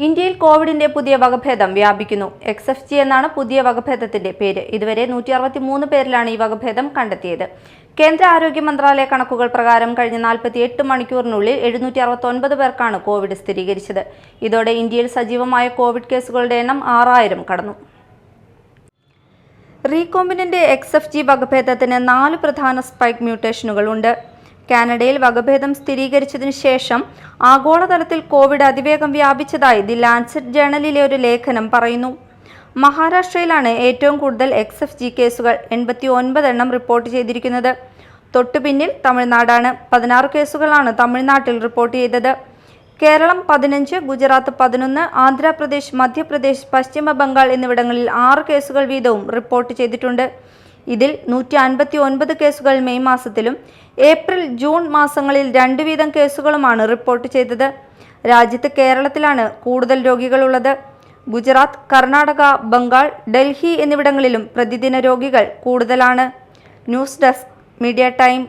ഇന്ത്യയിൽ കോവിഡിന്റെ പുതിയ വകഭേദം വ്യാപിക്കുന്നു. XFG എന്നാണ് പുതിയ വകഭേദത്തിന്റെ പേര്. ഇതുവരെ 163 പേരിലാണ് ഈ വകഭേദം കണ്ടെത്തിയത്. കേന്ദ്ര ആരോഗ്യ മന്ത്രാലയ കണക്കുകൾ പ്രകാരം കഴിഞ്ഞ 48 മണിക്കൂറിനുള്ളിൽ 769 പേർക്കാണ് കോവിഡ് സ്ഥിരീകരിച്ചത്. ഇതോടെ ഇന്ത്യയിൽ സജീവമായ കോവിഡ് കേസുകളുടെ എണ്ണം 6000 കടന്നു. റീകോമ്പിനന്റ് XFG വകഭേദത്തിന് 4 പ്രധാന സ്പൈക്ക് മ്യൂട്ടേഷനുകൾ ഉണ്ട്. കാനഡയിൽ വകഭേദം സ്ഥിരീകരിച്ചതിനു ശേഷം ആഗോളതലത്തിൽ കോവിഡ് അതിവേഗം വ്യാപിച്ചതായി ദി ലാൻസെറ്റ് ജേണലിലെ ഒരു ലേഖനം പറയുന്നു. മഹാരാഷ്ട്രയിലാണ് ഏറ്റവും കൂടുതൽ XFG കേസുകൾ, 89 എണ്ണം റിപ്പോർട്ട് ചെയ്തിരിക്കുന്നത്. തൊട്ടുപിന്നിൽ തമിഴ്നാടാണ്. 16 കേസുകളാണ് തമിഴ്നാട്ടിൽ റിപ്പോർട്ട് ചെയ്തത്. കേരളം 15, ഗുജറാത്ത് 11, ആന്ധ്രാപ്രദേശ്, മധ്യപ്രദേശ്, പശ്ചിമ ബംഗാൾ എന്നിവിടങ്ങളിൽ 6 കേസുകൾ വീതവും റിപ്പോർട്ട് ചെയ്തിട്ടുണ്ട്. ഇതിൽ 159 കേസുകൾ മെയ് മാസത്തിലും ഏപ്രിൽ, ജൂൺ മാസങ്ങളിൽ 2 വീതം കേസുകളുമാണ് റിപ്പോർട്ട് ചെയ്തത്. രാജ്യത്ത് കേരളത്തിലാണ് കൂടുതൽ രോഗികളുള്ളത്. ഗുജറാത്ത്, കർണാടക, ബംഗാൾ, ഡൽഹി എന്നിവിടങ്ങളിലും പ്രതിദിന രോഗികൾ കൂടുതലാണ്. News desk, media time.